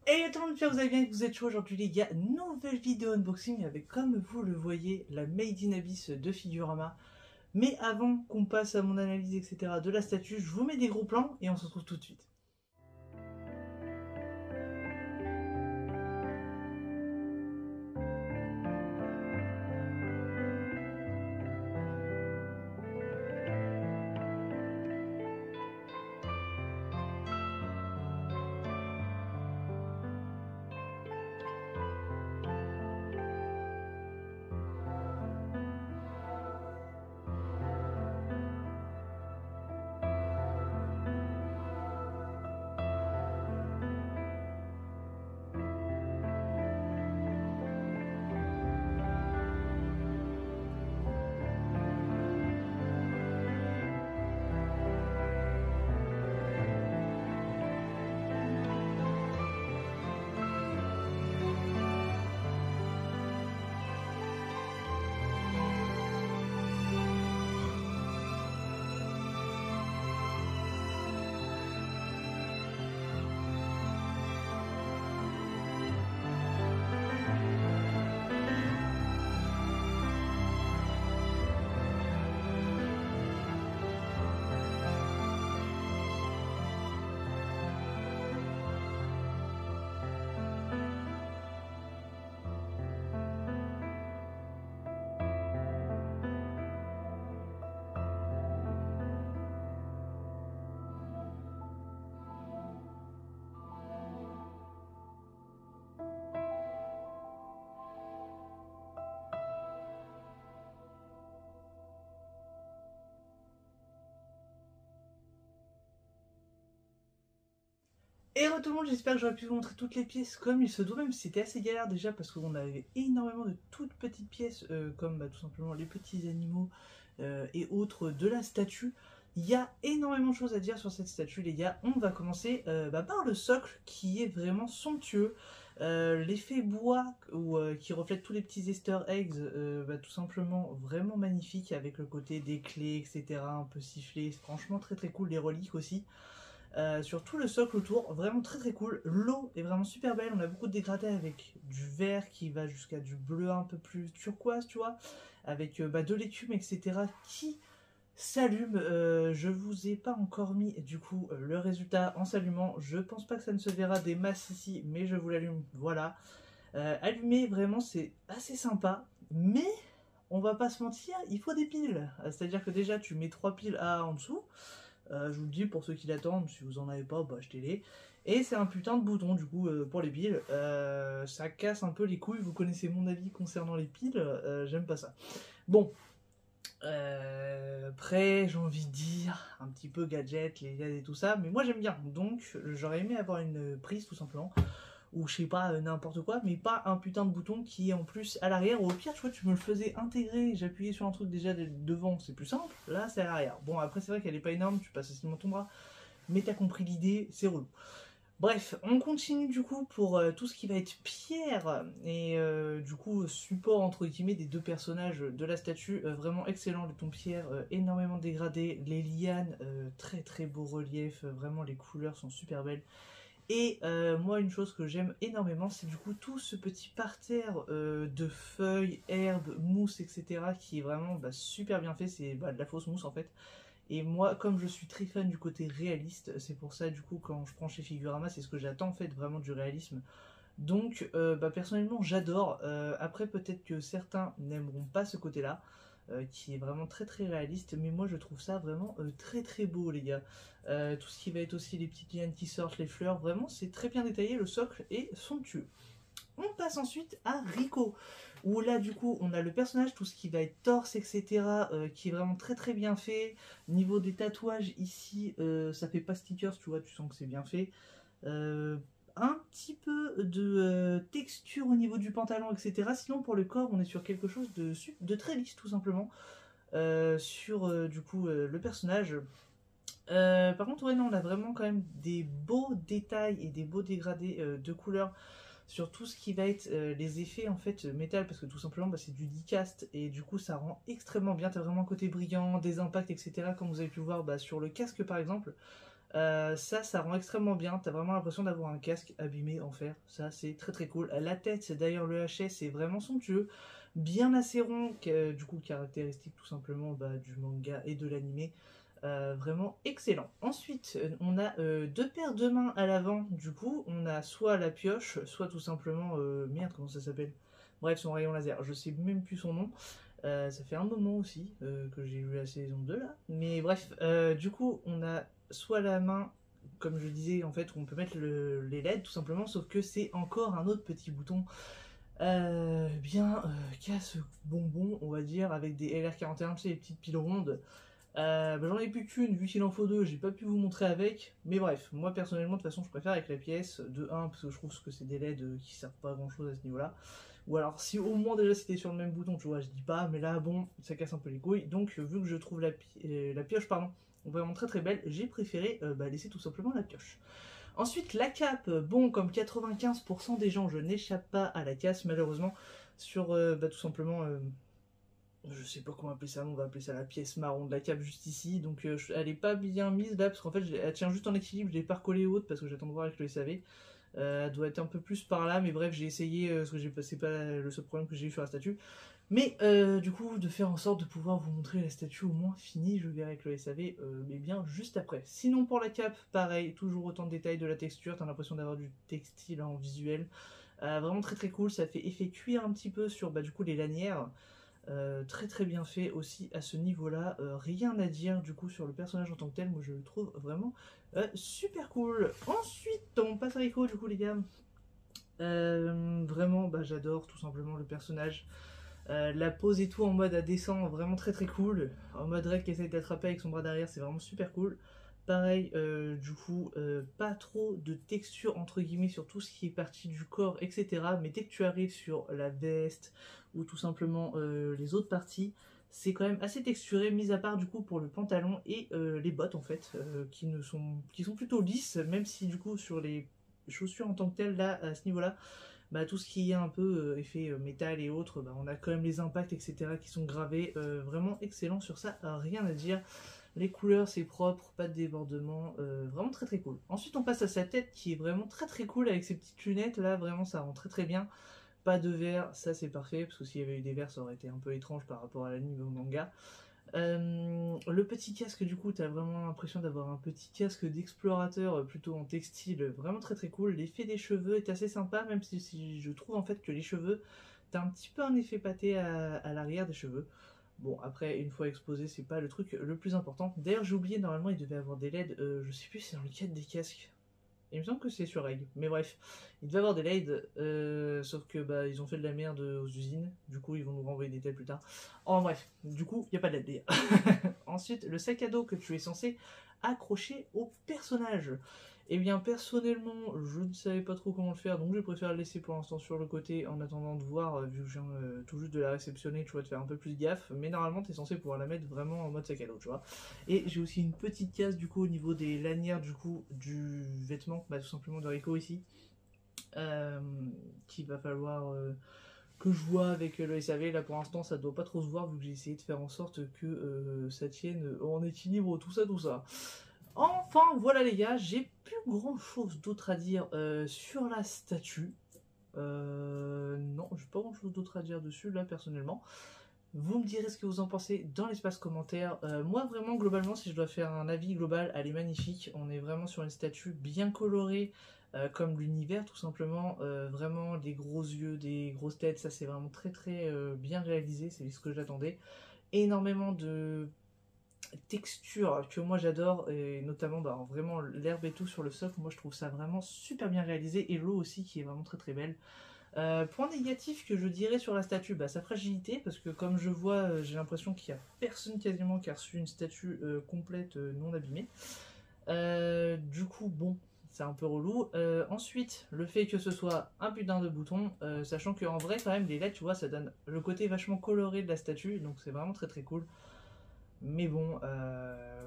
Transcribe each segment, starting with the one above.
Hey tout le monde, j'espère que vous allez bien et que vous êtes chaud aujourd'hui les gars. Nouvelle vidéo unboxing avec, comme vous le voyez, la Made in Abyss de Figurama. Mais avant qu'on passe à mon analyse etc. de la statue, je vous mets des gros plans et on se retrouve tout de suite. Et tout le monde, j'espère que j'aurais pu vous montrer toutes les pièces comme il se doit, même si c'était assez galère déjà parce qu'on avait énormément de toutes petites pièces comme tout simplement les petits animaux et autres de la statue. Il y a énormément de choses à dire sur cette statue les gars. On va commencer par le socle qui est vraiment somptueux. L'effet bois qui reflète tous les petits easter eggs, tout simplement vraiment magnifique avec le côté des clés etc. un peu sifflé, franchement très très cool, les reliques aussi. Sur tout le socle autour, vraiment très très cool. L'eau est vraiment super belle, on a beaucoup de dégradés avec du vert qui va jusqu'à du bleu un peu plus turquoise, tu vois, avec de l'écume, etc. qui s'allume. Je vous ai pas encore mis du coup le résultat en s'allumant. Je pense pas que ça ne se verra des masses ici, mais je vous l'allume, voilà. Allumer, vraiment, c'est assez sympa, mais on va pas se mentir, il faut des piles. C'est-à-dire que déjà, tu mets 3 piles A en dessous. Je vous le dis pour ceux qui l'attendent, si vous en avez pas, achetez-les. Et c'est un putain de bouton du coup pour les piles. Ça casse un peu les couilles, vous connaissez mon avis concernant les piles, j'aime pas ça. Bon, après j'ai envie de dire un petit peu gadget, les gars et tout ça, mais moi j'aime bien. Donc j'aurais aimé avoir une prise tout simplement. Ou je sais pas, n'importe quoi, mais pas un putain de bouton qui est en plus à l'arrière, ou au pire, tu vois, tu me le faisais intégrer, j'appuyais sur un truc déjà devant, c'est plus simple, là c'est à l'arrière. Bon, après c'est vrai qu'elle est pas énorme, tu passes facilement ton bras, mais t'as compris l'idée, c'est relou. Bref, on continue du coup pour tout ce qui va être pierre, et du coup support entre guillemets des deux personnages de la statue, vraiment excellent, le ton pierre, énormément dégradé, les lianes, très très beau relief, vraiment les couleurs sont super belles. Et moi une chose que j'aime énormément c'est du coup tout ce petit parterre de feuilles, herbes, mousse etc. qui est vraiment super bien fait, c'est de la fausse mousse en fait. Et moi comme je suis très fan du côté réaliste, c'est pour ça du coup quand je prends chez Figurama c'est ce que j'attends en fait, vraiment du réalisme. Donc personnellement j'adore, après peut-être que certains n'aimeront pas ce côté là, qui est vraiment très très réaliste, mais moi je trouve ça vraiment très très beau les gars. Tout ce qui va être aussi les petites lianes qui sortent, les fleurs, vraiment c'est très bien détaillé, le socle est somptueux. On passe ensuite à Rico, où là du coup on a le personnage, tout ce qui va être torse etc. Qui est vraiment très très bien fait. Niveau des tatouages ici, ça fait pas stickers, tu vois, tu sens que c'est bien fait. Un petit peu de texture au niveau du pantalon etc. Sinon pour le corps on est sur quelque chose de très lisse tout simplement. Sur du coup le personnage. Par contre, ouais, non, on a vraiment quand même des beaux détails et des beaux dégradés de couleurs sur tout ce qui va être les effets en fait métal, parce que tout simplement c'est du die-cast et du coup ça rend extrêmement bien. T'as vraiment un côté brillant, des impacts, etc. Comme vous avez pu le voir sur le casque par exemple. Ça rend extrêmement bien. T'as vraiment l'impression d'avoir un casque abîmé en fer. Ça, c'est très très cool. La tête, c'est d'ailleurs le HS, c'est vraiment somptueux. Bien assez rond, du coup caractéristique tout simplement du manga et de l'animé. Vraiment excellent. Ensuite, on a deux paires de mains à l'avant. Du coup, on a soit la pioche, soit tout simplement... merde, comment ça s'appelle? Bref, son rayon laser. Je sais même plus son nom. Ça fait un moment aussi que j'ai lu la saison 2 là. Mais bref, du coup, on a soit la main, comme je disais, en fait, où on peut mettre les LED tout simplement, sauf que c'est encore un autre petit bouton bien casse-bonbon, on va dire, avec des LR41, tu sais, les petites piles rondes. J'en ai plus qu'une, vu qu'il en faut deux, j'ai pas pu vous montrer avec. Mais bref, moi personnellement, de toute façon, je préfère avec la pièce de 1, parce que je trouve que c'est des LED qui servent pas à grand chose à ce niveau-là. Ou alors, si au moins déjà c'était sur le même bouton, tu vois, je dis pas, mais là, bon, ça casse un peu les couilles. Donc, vu que je trouve la pioche, pardon, vraiment très très belle, j'ai préféré laisser tout simplement la pioche. Ensuite, la cape, bon, comme 95% des gens, je n'échappe pas à la casse, malheureusement, sur tout simplement, je sais pas comment appeler ça, on va appeler ça la pièce marron de la cape juste ici, donc elle est pas bien mise là, parce qu'en fait, elle tient juste en équilibre, je l'ai pas recollée haute, parce que j'attends de voir avec le SAV. Elle doit être un peu plus par là, mais bref, j'ai essayé, parce que c'est pas le seul problème que j'ai eu sur la statue. Mais du coup, de faire en sorte de pouvoir vous montrer la statue au moins finie, je verrai avec le SAV, mais bien juste après. Sinon pour la cape, pareil, toujours autant de détails de la texture, t'as l'impression d'avoir du textile en visuel. Vraiment très très cool, ça fait effet cuir un petit peu sur du coup les lanières. Très très bien fait aussi à ce niveau-là, rien à dire du coup sur le personnage en tant que tel, moi je le trouve vraiment super cool. Ensuite on passe à Rico du coup les gars. Vraiment j'adore tout simplement le personnage. La pose et tout en mode à descend, vraiment très très cool. En mode Rek qui essaye d'attraper avec son bras derrière, c'est vraiment super cool. Pareil, du coup, pas trop de texture entre guillemets sur tout ce qui est partie du corps, etc. Mais dès que tu arrives sur la veste ou tout simplement les autres parties, c'est quand même assez texturé, mis à part du coup pour le pantalon et les bottes en fait, qui sont plutôt lisses, même si du coup sur les chaussures en tant que telles, là, à ce niveau-là, tout ce qui est un peu effet métal et autres, on a quand même les impacts, etc. qui sont gravés. Vraiment excellent sur ça, rien à dire. Les couleurs, c'est propre, pas de débordement, vraiment très très cool. Ensuite, on passe à sa tête qui est vraiment très très cool avec ses petites lunettes. Là, vraiment, ça rend très très bien. Pas de verre, ça c'est parfait, parce que s'il y avait eu des verres, ça aurait été un peu étrange par rapport à l'anime au manga. Le petit casque, du coup, t'as vraiment l'impression d'avoir un petit casque d'explorateur plutôt en textile, vraiment très très cool. L'effet des cheveux est assez sympa, même si je trouve en fait que les cheveux, t'as un petit peu un effet pâté à l'arrière des cheveux. Bon, après, une fois exposé, c'est pas le truc le plus important. D'ailleurs, j'ai oublié, normalement, il devait avoir des LED, je sais plus si c'est dans le cadre des casques. Il me semble que c'est sur Reg, mais bref, il devait avoir des LED, sauf que ils ont fait de la merde aux usines, du coup ils vont nous renvoyer des tels plus tard. En bref, du coup, il n'y a pas de LED. Ensuite, le sac à dos que tu es censé accrocher au personnage. Eh bien, personnellement, je ne savais pas trop comment le faire, donc je préfère le laisser pour l'instant sur le côté en attendant de voir, vu que je viens tout juste de la réceptionner, tu vois, de faire un peu plus gaffe. Mais normalement, tu es censé pouvoir la mettre vraiment en mode sac à dos, tu vois. Et j'ai aussi une petite case, du coup, au niveau des lanières, du coup, du vêtement, tout simplement de Rico ici, qu'il va falloir que je vois avec le SAV. Là, pour l'instant, ça doit pas trop se voir, vu que j'ai essayé de faire en sorte que ça tienne en équilibre, tout ça, tout ça. Enfin, voilà les gars, j'ai plus grand chose d'autre à dire sur la statue. Non, j'ai pas grand chose d'autre à dire dessus là personnellement. Vous me direz ce que vous en pensez dans l'espace commentaire. Moi vraiment globalement, si je dois faire un avis global, elle est magnifique. On est vraiment sur une statue bien colorée, comme l'univers tout simplement. Vraiment des gros yeux, des grosses têtes, ça c'est vraiment très très bien réalisé, c'est ce que j'attendais. Énormément de texture que moi j'adore, et notamment vraiment l'herbe et tout sur le socle, moi je trouve ça vraiment super bien réalisé, et l'eau aussi qui est vraiment très très belle. Point négatif que je dirais sur la statue, sa fragilité, parce que comme je vois, j'ai l'impression qu'il n'y a personne quasiment qui a reçu une statue complète non abîmée. Du coup bon, c'est un peu relou. Ensuite, le fait que ce soit un putain de bouton, sachant qu'en vrai quand même les LED, tu vois, ça donne le côté vachement coloré de la statue, donc c'est vraiment très très cool. Mais bon,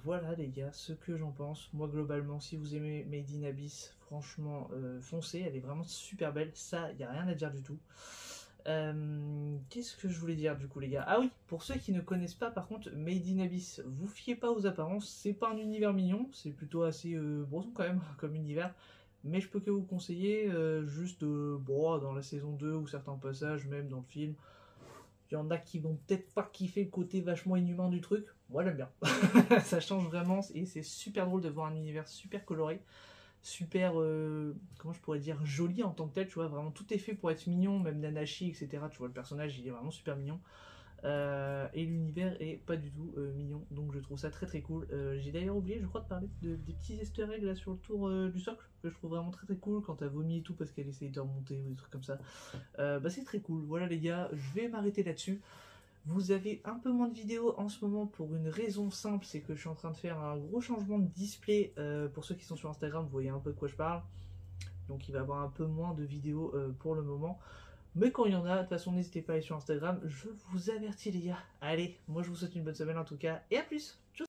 voilà les gars, ce que j'en pense. Moi globalement, si vous aimez Made in Abyss, franchement, foncez, elle est vraiment super belle. Ça, il n'y a rien à dire du tout. Qu'est-ce que je voulais dire du coup les gars? Ah oui, pour ceux qui ne connaissent pas par contre Made in Abyss, vous fiez pas aux apparences, c'est pas un univers mignon, c'est plutôt assez bresson quand même comme univers, mais je peux que vous conseiller juste bon, dans la saison 2 ou certains passages, même dans le film, il y en a qui vont peut-être pas kiffer le côté vachement inhumain du truc, moi j'aime bien, ça change vraiment et c'est super drôle de voir un univers super coloré, super, comment je pourrais dire, joli en tant que tel, tu vois, vraiment tout est fait pour être mignon, même Nanashi, etc. Tu vois, le personnage, il est vraiment super mignon. Et l'univers est pas du tout mignon, donc je trouve ça très très cool. J'ai d'ailleurs oublié, je crois, de parler des petits easter eggs là sur le tour du socle, que je trouve vraiment très très cool, quand t'as vomi et tout parce qu'elle essaye de remonter ou des trucs comme ça. Bah c'est très cool, voilà les gars, je vais m'arrêter là-dessus. Vous avez un peu moins de vidéos en ce moment pour une raison simple, c'est que je suis en train de faire un gros changement de display. Pour ceux qui sont sur Instagram, vous voyez un peu de quoi je parle. Donc il va y avoir un peu moins de vidéos pour le moment. Mais quand il y en a, de toute façon n'hésitez pas à aller sur Instagram. Je vous avertis les gars. Allez, moi je vous souhaite une bonne semaine en tout cas. Et à plus!